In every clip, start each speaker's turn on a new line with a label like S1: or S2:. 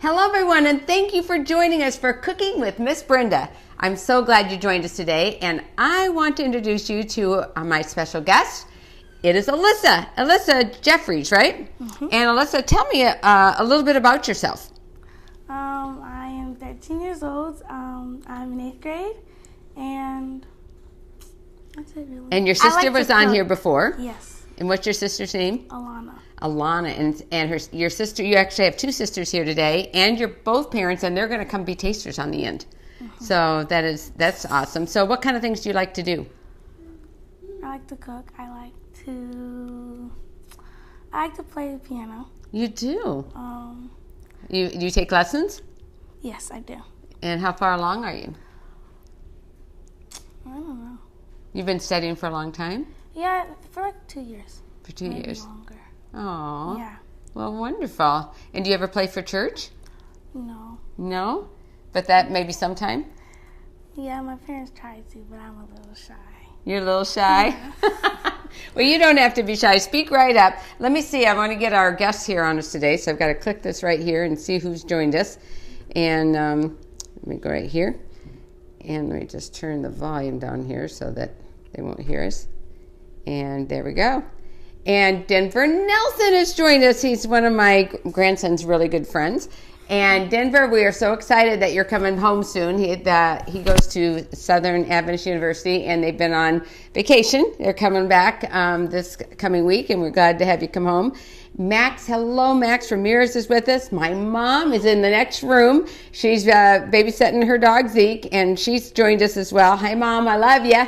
S1: Hello everyone, and thank you for joining us for Cooking with Miss Brenda. I'm so glad you joined us today, and I want to introduce you to my special guest. It is Alisa Jeffries, right? Mm-hmm. And Alisa, tell me a little bit about yourself.
S2: I am 13 years old. I'm in 8th grade, and that's it really.
S1: And your sister was on here before?
S2: Yes.
S1: And what's your sister's name?
S2: Alana,
S1: and your sister. You actually have two sisters here today, and you're both parents, and they're going to come be tasters on the end. Mm-hmm. So that's awesome. So what kind of things do you like to do?
S2: I like to cook. I like to play the piano.
S1: You do. You take lessons?
S2: Yes, I do.
S1: And how far along are you?
S2: I don't know.
S1: You've been studying for a long time?
S2: Yeah, for like 2 years.
S1: For 2 years.
S2: Maybe longer.
S1: Oh.
S2: Yeah.
S1: Well, wonderful. And do you ever play for church?
S2: No.
S1: No? But that maybe sometime?
S2: Yeah, my parents tried to, but I'm a little shy.
S1: You're a little shy?
S2: Yeah.
S1: Well, you don't have to be shy. Speak right up. Let me see. I want to get our guests here on us today, so I've got to click this right here and see who's joined us. And let me go right here. And let me just turn the volume down here so that they won't hear us. And there we go. And Denver Nelson has joined us. He's one of my grandson's really good friends. And Denver, we are so excited that you're coming home soon. He goes to Southern Adventist University, and they've been on vacation. They're coming back this coming week, and we're glad to have you come home. Max, hello, Max Ramirez is with us. My mom is in the next room. She's babysitting her dog, Zeke, and she's joined us as well. Hi, Mom, I love you.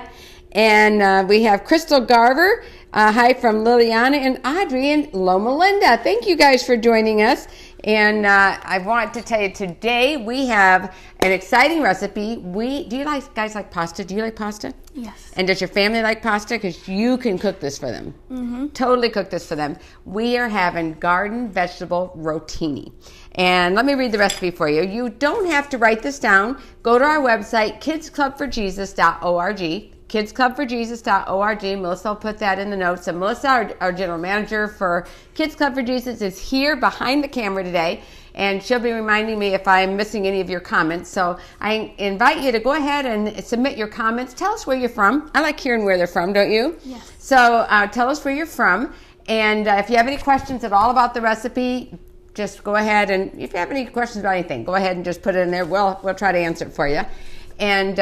S1: And we have Crystal Garver. Hi from Liliana and Audrey and Loma Linda. Thank you guys for joining us. And I want to tell you today we have an exciting recipe. Do you guys like pasta? Do you like pasta?
S2: Yes.
S1: And does your family like pasta? Because you can cook this for them.
S2: Mm-hmm.
S1: Totally cook this for them. We are having garden vegetable rotini. And let me read the recipe for you. You don't have to write this down. Go to our website, kidsclubforjesus.org. kidsclubforjesus.org. Melissa will put that in the notes. And Melissa, our general manager for Kids Club for Jesus, is here behind the camera today, and she'll be reminding me if I'm missing any of your comments. So I invite you to go ahead and submit your comments. Tell us where you're from. I like hearing where they're from, don't you?
S2: Yes.
S1: So tell us where you're from, and if you have any questions at all about the recipe, just go ahead, and if you have any questions about anything, go ahead and just put it in there. We'll try to answer it for you. And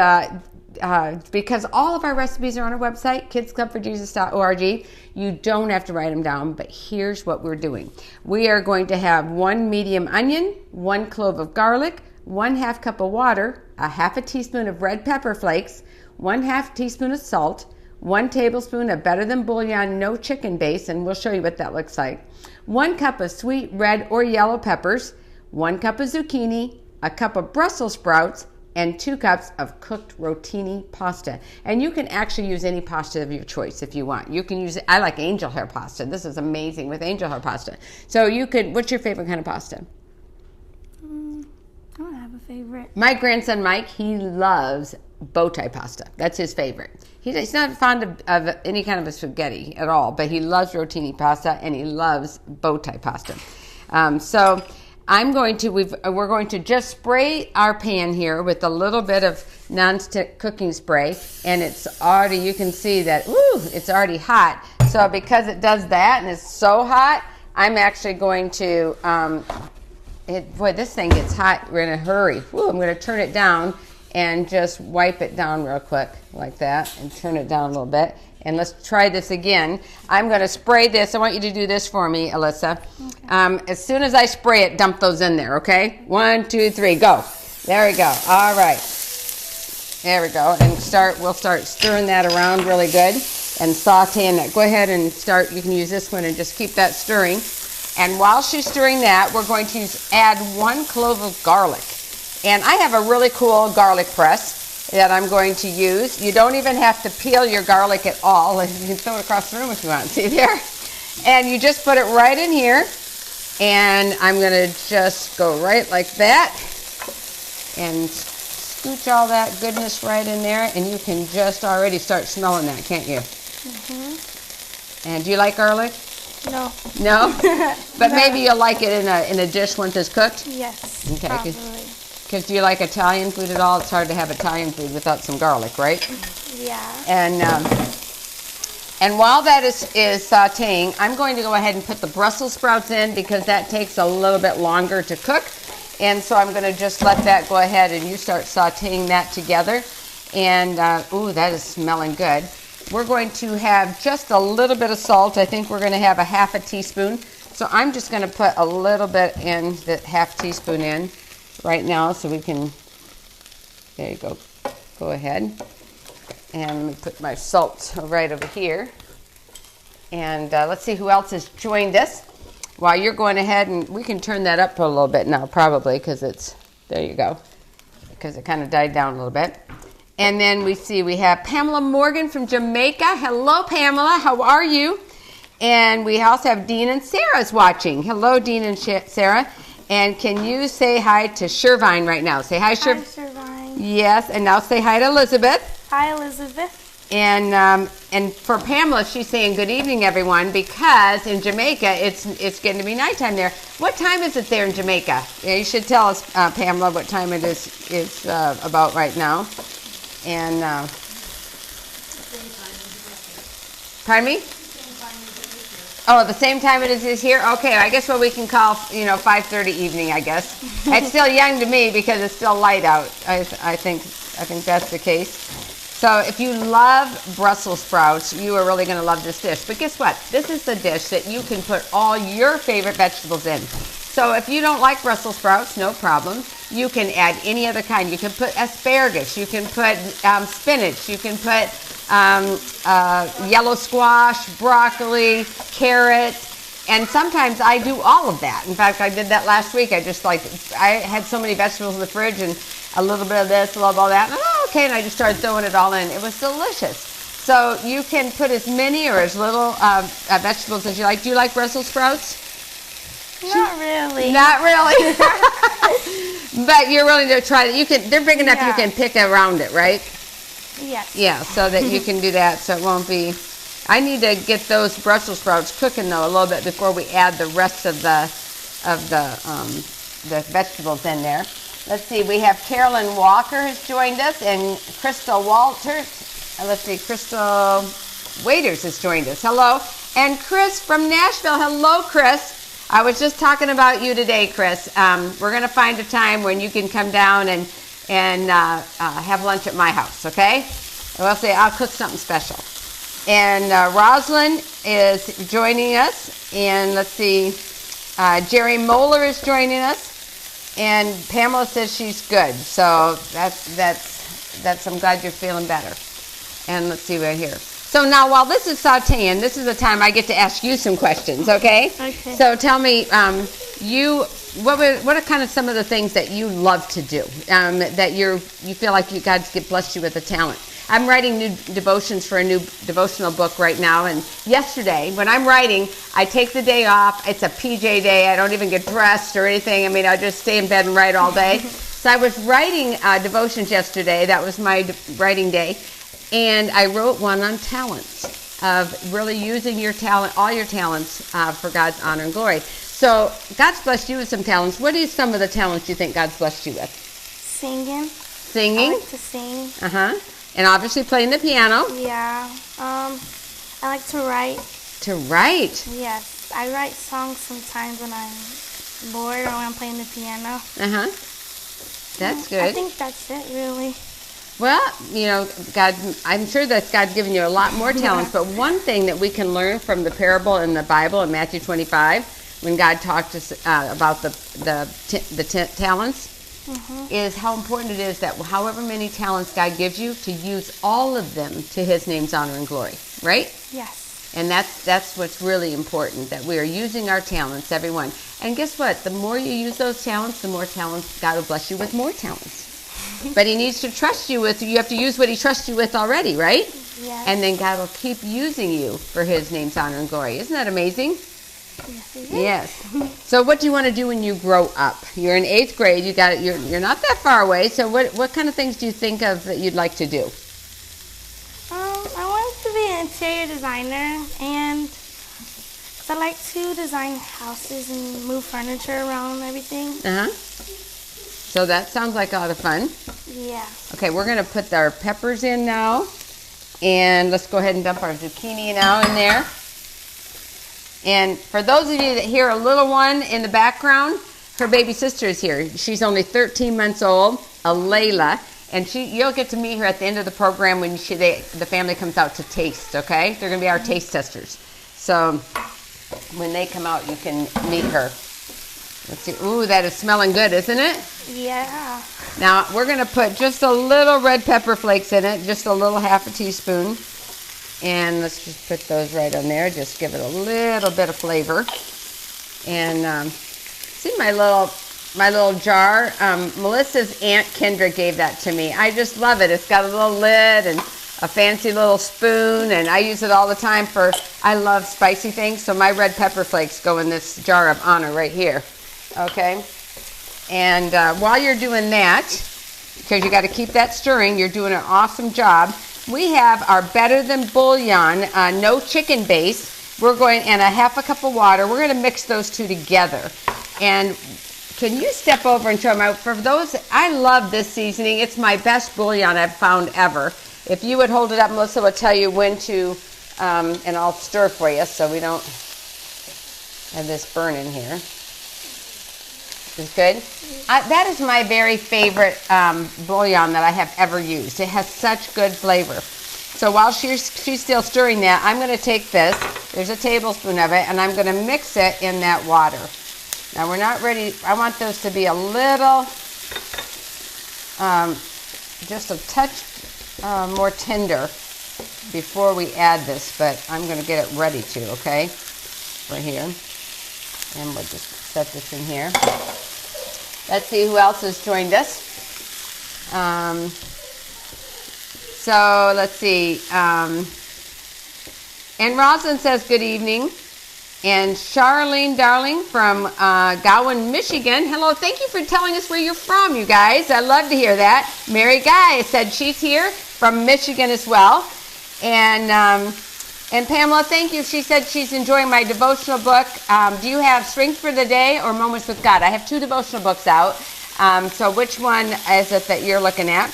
S1: because all of our recipes are on our website, kidsclubforjesus.org, you don't have to write them down, but here's what we're doing. We are going to have 1 medium onion, 1 clove of garlic, 1/2 cup of water, a 1/2 teaspoon of red pepper flakes, 1/2 teaspoon of salt, 1 tablespoon of Than Bouillon No-Chicken Base, and we'll show you what that looks like, 1 cup of sweet red or yellow peppers, 1 cup of zucchini, a cup of Brussels sprouts, and 2 cups of cooked rotini pasta. And you can actually use any pasta of your choice if you want. You can use, I like angel hair pasta. This is amazing with angel hair pasta. So you could, what's your favorite kind of pasta?
S2: I don't have a favorite.
S1: My grandson Mike, he loves bow tie pasta. That's his favorite. He's not fond of any kind of a spaghetti at all, but he loves rotini pasta and he loves bow tie pasta. So we're going to just spray our pan here with a little bit of nonstick cooking spray, and it's already, you can see that, it's already hot. So because it does that and it's so hot, I'm actually going to, this thing gets hot, we're in a hurry. I'm going to turn it down and just wipe it down real quick like that and turn it down a little bit. And let's try this again. I'm going to spray this. I want you to do this for me, Alisa. Okay. As soon as I spray it, dump those in there, okay? 1, 2, 3, go. There we go. All right. There we go. And we'll start stirring that around really good and sauteing that. Go ahead and start. You can use this one and just keep that stirring. And while she's stirring that, we're going to add 1 clove of garlic. And I have a really cool garlic press that I'm going to use. You don't even have to peel your garlic at all. You can throw it across the room if you want. See there? And you just put it right in here. And I'm going to just go right like that. And scooch all that goodness right in there. And you can just already start smelling that, can't you? Mm-hmm. And do you like garlic?
S2: No.
S1: No? But no. Maybe you'll like it in a dish once it's cooked?
S2: Yes.
S1: Okay.
S2: Probably.
S1: Because do you like Italian food at all? It's hard to have Italian food without some garlic, right?
S2: Yeah.
S1: And while that is sautéing, I'm going to go ahead and put the Brussels sprouts in because that takes a little bit longer to cook. And so I'm going to just let that go ahead and you start sautéing that together. And, ooh, that is smelling good. We're going to have just a little bit of salt. I think we're going to have a half a teaspoon. So I'm just going to put a little bit in, the half teaspoon in right now so we can, there you go, go ahead. And let me put my salt right over here. And let's see who else has joined us. While you're going ahead, and we can turn that up for a little bit now probably because it's, there you go, because it kind of died down a little bit. And then we have Pamela Morgan from Jamaica. Hello, Pamela. How are you? And we also have Dean and Sarah's watching. Hello, Dean and Sarah. And can you say hi to Shervine right now? Say hi,
S2: Shervine.
S1: Yes, and now say hi to Elizabeth.
S2: Hi, Elizabeth.
S1: And for Pamela, she's saying good evening, everyone, because in Jamaica, it's getting to be nighttime there. What time is it there in Jamaica? Yeah, you should tell us, Pamela, what time it is about right now. And pardon me? Oh, the same time it is here? Okay, I guess what we can call, 5:30 evening, I guess. It's still young to me because it's still light out. I think that's the case. So if you love Brussels sprouts, you are really going to love this dish. But guess what? This is the dish that you can put all your favorite vegetables in. So if you don't like Brussels sprouts, no problem. You can add any other kind. You can put asparagus. You can put spinach. You can put yellow squash, broccoli, carrot. And sometimes I do all of that. In fact, I did that last week. I had so many vegetables in the fridge and a little bit of this, a little bit of that. And okay, and I just started throwing it all in. It was delicious. So you can put as many or as little vegetables as you like. Do you like Brussels sprouts?
S2: Not really.
S1: Not really. But you're willing to try it. They're big enough you can pick around it, right?
S2: Yes.
S1: Yeah, so that you can do that so it won't be. I need to get those Brussels sprouts cooking though a little bit before we add the rest of the vegetables in there. Let's see, we have Carolyn Walker has joined us and Crystal Walters. Let's see, Crystal Waiters has joined us. Hello. And Chris from Nashville. Hello, Chris. I was just talking about you today, Chris. We're going to find a time when you can come down and have lunch at my house, okay? I'll say I'll cook something special. And Rosalind is joining us. And let's see, Jerry Moeller is joining us. And Pamela says she's good. So that's I'm glad you're feeling better. And let's see right here. So now while this is sauteing, this is the time I get to ask you some questions, okay?
S2: Okay.
S1: So tell me, what are kind of some of the things that you love to do, that you feel like God's blessed you with a talent? I'm writing new devotions for a new devotional book right now, and yesterday when I'm writing, I take the day off. It's a PJ day. I don't even get dressed or anything. I mean, I just stay in bed and write all day. So I was writing devotions yesterday. That was my writing day. And I wrote one on talents, of really using your talent, all your talents for God's honor and glory. So God's blessed you with some talents. What are some of the talents you think God's blessed you with?
S2: Singing.
S1: Singing?
S2: I like to sing.
S1: Uh-huh. And obviously playing the piano.
S2: Yeah. I like to write.
S1: To write?
S2: Yes. I write songs sometimes when I'm bored or when I'm playing the piano.
S1: Uh-huh. That's good.
S2: I think that's it, really.
S1: Well, God, I'm sure that God's given you a lot more talents, but one thing that we can learn from the parable in the Bible in Matthew 25, when God talked to us about the talents, is how important it is that however many talents God gives you, to use all of them to His name's honor and glory, right?
S2: Yes.
S1: And that's what's really important, that we are using our talents, everyone. And guess what? The more you use those talents, the more talents, God will bless you with more talents. But He needs to trust you with, you have to use what He trusts you with already, right?
S2: Yes.
S1: And then God will keep using you for His name's honor and glory. Isn't that amazing?
S2: Yes, it is.
S1: Yes. So what do you want to do when you grow up? You're in 8th grade. You're not that far away. So what kind of things do you think of that you'd like to do?
S2: I want to be an interior designer, and I like to design houses and move furniture around and everything.
S1: Uh-huh. So that sounds like a lot of fun.
S2: Yeah.
S1: Okay, we're going to put our peppers in now. And let's go ahead and dump our zucchini now in there. And for those of you that hear a little one in the background, her baby sister is here. She's only 13 months old, Alisa. And you'll get to meet her at the end of the program when the family comes out to taste, okay? They're going to be our taste testers. So when they come out, you can meet her. Let's see. Ooh, that is smelling good, isn't it?
S2: Yeah.
S1: Now, we're going to put just a little red pepper flakes in it, just a little half a teaspoon. And let's just put those right on there. Just give it a little bit of flavor. And see my little jar? Melissa's Aunt Kendra gave that to me. I just love it. It's got a little lid and a fancy little spoon, and I use it all the time I love spicy things, so my red pepper flakes go in this jar of honor right here. Okay? And while you're doing that, because you got to keep that stirring, you're doing an awesome job. We have our Better Than Bouillon No-Chicken Base. We're going, and a half a cup of water. We're going to mix those two together. And can you step over and show them out? For those, I love this seasoning. It's my best bouillon I've found ever. If you would hold it up, Melissa will tell you when to, and I'll stir for you so we don't have this burn in here. Is good? That is my very favorite bouillon that I have ever used. It has such good flavor. So while she's still stirring that, I'm going to take this. There's a tablespoon of it, and I'm going to mix it in that water. Now we're not ready. I want those to be a little, just a touch more tender before we add this, but I'm going to get it ready to, okay? Right here. And we'll just set this in here. Let's see who else has joined us. So let's see. And Rosalind says good evening. And Charlene Darling from Gowan, Michigan. Hello, thank you for telling us where you're from, you guys. I love to hear that. Mary Guy said she's here from Michigan as well. And Pamela, thank you. She said she's enjoying my devotional book. Do you have Strength for the Day or Moments with God? I have 2 devotional books out. So which one is it that you're looking at,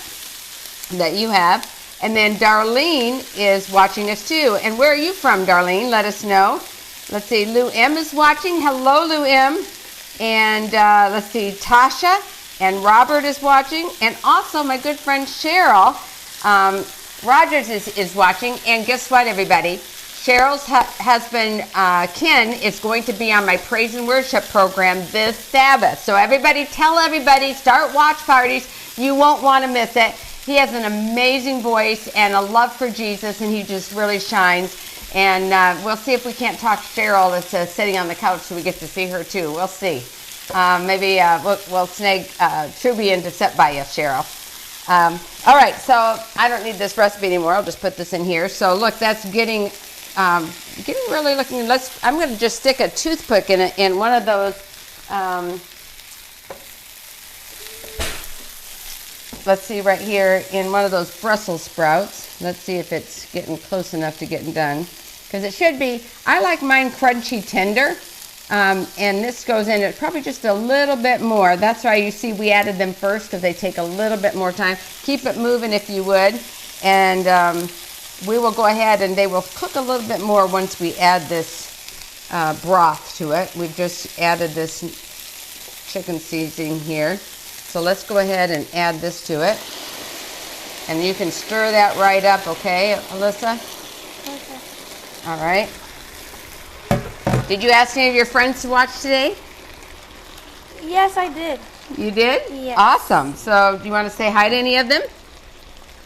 S1: that you have? And then Darlene is watching us too. And where are you from, Darlene? Let us know. Let's see, Lou M is watching. Hello, Lou M. And let's see, Tasha and Robert is watching. And also my good friend Cheryl Rogers is watching. And guess what, everybody? Cheryl's husband, Ken, is going to be on my praise and worship program this Sabbath. So everybody, tell everybody, start watch parties. You won't want to miss it. He has an amazing voice and a love for Jesus, and he just really shines. And we'll see if we can't talk Cheryl that's sitting on the couch so we get to see her too. We'll see. Maybe we'll snag Truby in to sit by you, Cheryl. All right, so I don't need this recipe anymore. I'll just put this in here. So look, that's getting really looking. I'm going to just stick a toothpick in one of those. Let's see right here in one of those Brussels sprouts. Let's see if it's getting close enough to getting done. Because it should be. I like mine crunchy tender. And this goes in it probably just a little bit more. That's why you see we added them first, because they take a little bit more time. Keep it moving if you would. And we will go ahead and they will cook a little bit more once we add this broth to it. We've just added this chicken seasoning here. So let's go ahead and add this to it. And you can stir that right up, okay, Alisa?
S2: Okay.
S1: All right. Did you ask any of your friends to watch today?
S2: Yes, I did.
S1: You did?
S2: Yes.
S1: Awesome. So do you want to say hi to any of them?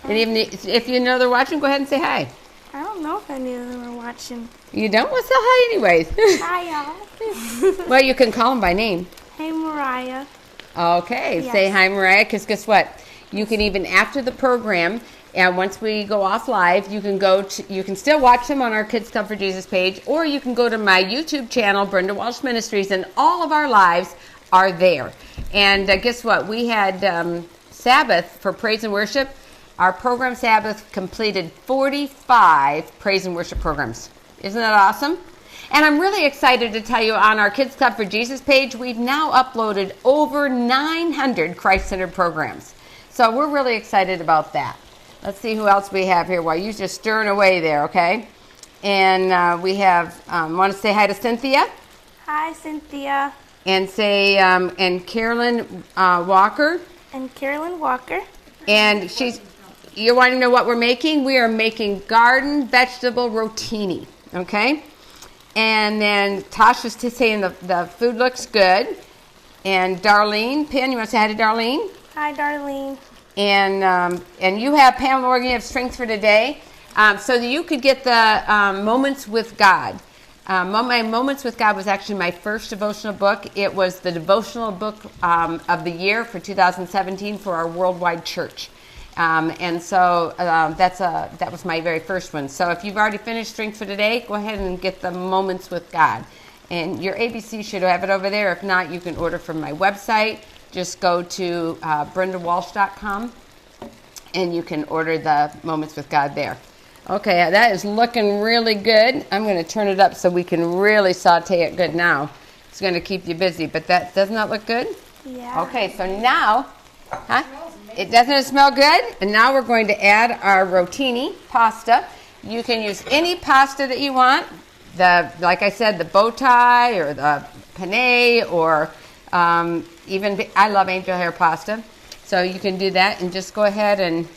S1: And even if you know they're watching, go ahead and say hi.
S2: I don't know if any of them are watching.
S1: You don't? Well, say hi anyways.
S2: Hi, y'all.
S1: Well, you can call them by name.
S2: Hey, Mariah.
S1: Okay.
S2: Yes.
S1: Say hi, Mariah, because guess what? You can even, after the program, and once we go off live, you can still watch them on our Kids Come for Jesus page, or you can go to my YouTube channel, Brenda Walsh Ministries, and all of our lives are there. And guess what? We had Sabbath for praise and worship. Our program Sabbath completed 45 praise and worship programs. Isn't that awesome? And I'm really excited to tell you on our Kids Club for Jesus page, we've now uploaded over 900 Christ-centered programs. So we're really excited about that. Let's see who else we have here while you're just stirring away there, okay? And we have, want to say hi to Cynthia?
S2: Hi, Cynthia.
S1: And say, and Carolyn Walker.
S2: And Carolyn Walker.
S1: And you're wanting to know what we're making? We are making garden vegetable rotini, okay? And then Tasha's saying the food looks good. And Darlene, Pin, you want to say hi to Darlene?
S2: Hi, Darlene.
S1: And you have, Pamela Morgan, you have Strength for Today. So that you could get the Moments with God. My Moments with God was actually my first devotional book. It was the devotional book of the year for 2017 for our worldwide church. And so that was my very first one. So if you've already finished Strength for Today, go ahead and get the Moments with God. And your ABC should have it over there. If not, you can order from my website. Just go to brendawalsh.com and you can order the Moments with God there. Okay, that is looking really good. I'm going to turn it up so we can really saute it good now. It's going to keep you busy, but doesn't that look good?
S2: Yeah.
S1: Okay, so now, doesn't it smell good? And now we're going to add our rotini pasta. You can use any pasta that you want. Like I said, the bow tie or the penne or even, I love angel hair pasta. So you can do that and just go ahead and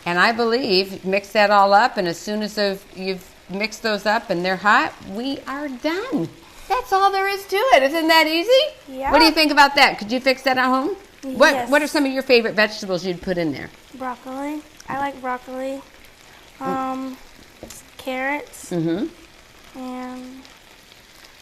S1: I believe mix that all up, and as soon as you've mixed those up and they're hot, we are done. That's all there is to it. Isn't that easy?
S2: Yeah.
S1: What do you think about that? Could you fix that at home?
S2: Yes.
S1: What are some of your favorite vegetables you'd put in there?
S2: Broccoli. I like broccoli. Carrots.
S1: Mm-hmm.
S2: And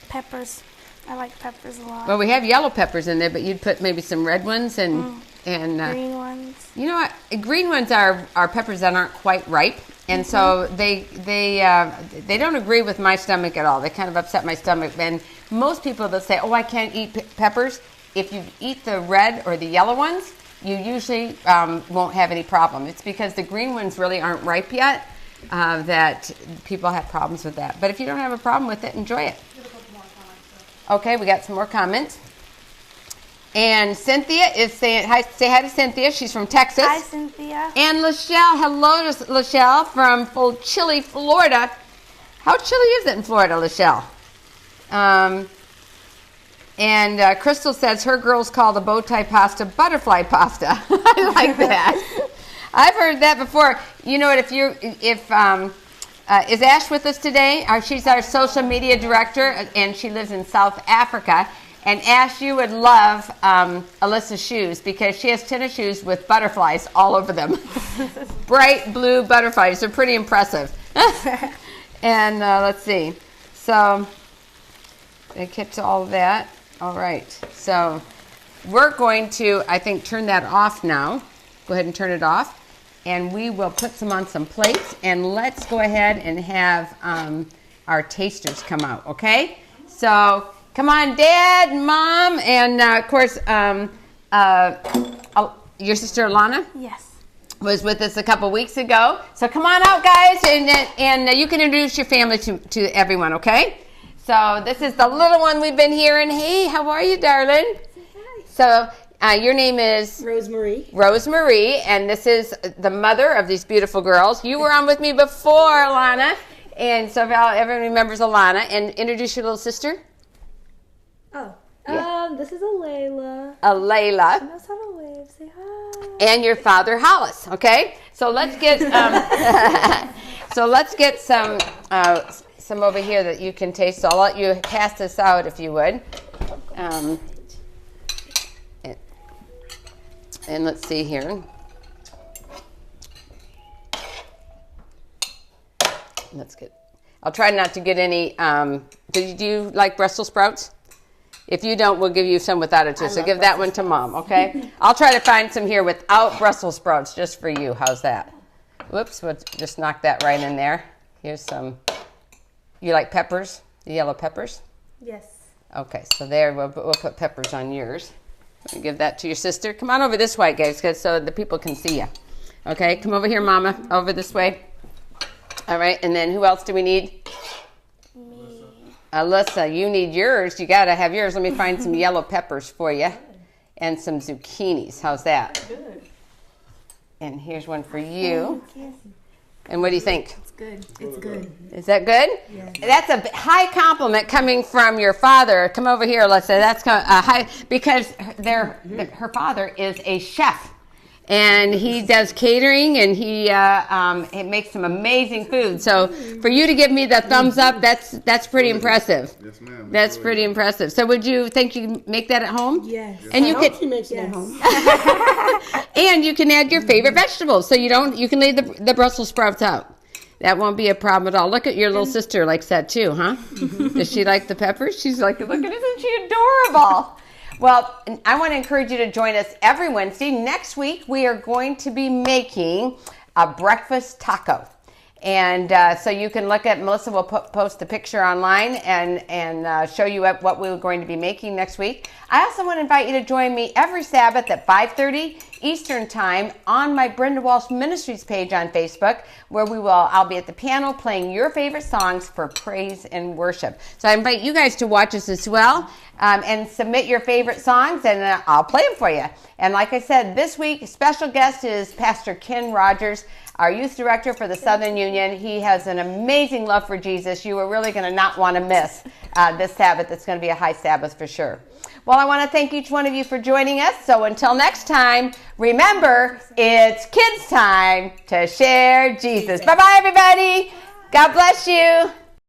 S2: peppers. I like peppers a lot.
S1: Well, we have yellow peppers in there, but you'd put maybe some red ones and
S2: green ones.
S1: You know what? Green ones are peppers that aren't quite ripe, and so they don't agree with my stomach at all. They kind of upset my stomach. And most people that say, "Oh, I can't eat peppers," if you eat the red or the yellow ones, you usually won't have any problem. It's because the green ones really aren't ripe yet that people have problems with that. But if you don't have a problem with it, enjoy it. Okay, we got some more comments. And Cynthia is saying, say hi to Cynthia. She's from Texas.
S2: Hi, Cynthia.
S1: And Lachelle, hello to Lachelle from chilly Florida. How chilly is it in Florida, Lachelle? And Crystal says her girls call the bow tie pasta butterfly pasta. I like that. I've heard that before. You know what? Is Ash with us today? She's our social media director, and she lives in South Africa. And Ash, you would love Alisa's shoes because she has tennis shoes with butterflies all over them. Bright blue butterflies. They're pretty impressive. And let's see. So I get to all of that. All right. So we're going to, I think, turn that off now. Go ahead and turn it off. And we will put some on some plates. And let's go ahead and have our tasters come out, okay? So come on, Dad, Mom, and of course, your sister Alana?
S2: Yes.
S1: Was with us a couple weeks ago. So come on out, guys, and you can introduce your family to everyone, okay? So this is the little one we've been hearing. Hey, how are you, darling?
S2: Hi.
S1: So your name is?
S3: Rosemarie.
S1: Rosemarie, and this is the mother of these beautiful girls. You were on with me before, Alana, and so everyone remembers Alana. And introduce your little sister.
S3: Oh.
S1: Yeah.
S3: This is Alayla.
S1: Alayla.
S3: She knows how to wave. Say hi.
S1: And your father, Hollis. Okay, so let's get some over here that you can taste. So I'll let you pass this out if you would. And let's see here. Let's get. I'll try not to get any. Do you like Brussels sprouts? If you don't, we'll give you some without it too. So give that one to Mom, okay? I'll try to find some here without Brussels sprouts just for you. How's that? Whoops, we'll just knock that right in there. Here's some. You like peppers? The yellow peppers?
S3: Yes.
S1: Okay, so there, we'll put peppers on yours. Give that to your sister. Come on over this way, guys, so the people can see you. Okay, come over here, Mama. Over this way. All right, and then who else do we need?
S2: Me.
S1: Alisa, you need yours. You got to have yours. Let me find some yellow peppers for you and some zucchinis. How's that?
S3: Good.
S1: And here's one for you. And what do you think?
S3: It's good. It's good.
S1: Is that good?
S3: Yes.
S1: That's a high compliment coming from your father. Come over here, Alisa. That's high because her father is a chef. And he does catering, and he makes some amazing food. So for you to give me the thumbs up, that's pretty impressive.
S4: Yes, ma'am.
S1: That's pretty impressive. So would you think you can make that at home?
S3: Yes.
S1: And you could,
S5: She makes it at home.
S1: and you can add your favorite vegetables. So you can leave the Brussels sprouts out. That won't be a problem at all. Look at your little sister likes that too, huh? Does she like the peppers? She's like, look at, isn't she adorable? Well, I want to encourage you to join us every Wednesday. Next week, we are going to be making a breakfast taco. And so you can look at, Melissa will post a picture online and show you what we're going to be making next week. I also want to invite you to join me every Sabbath at 5:30 Eastern Time on my Brenda Walsh Ministries page on Facebook, where I'll be at the piano playing your favorite songs for praise and worship. So I invite you guys to watch us as well and submit your favorite songs, and I'll play them for you. And like I said, this week, special guest is Pastor Ken Rogers, our youth director for the Southern Union. He has an amazing love for Jesus. You are really going to not want to miss this Sabbath. It's going to be a high Sabbath for sure. Well, I want to thank each one of you for joining us. So until next time, remember, it's kids' time to share Jesus. Bye-bye, everybody. God bless you.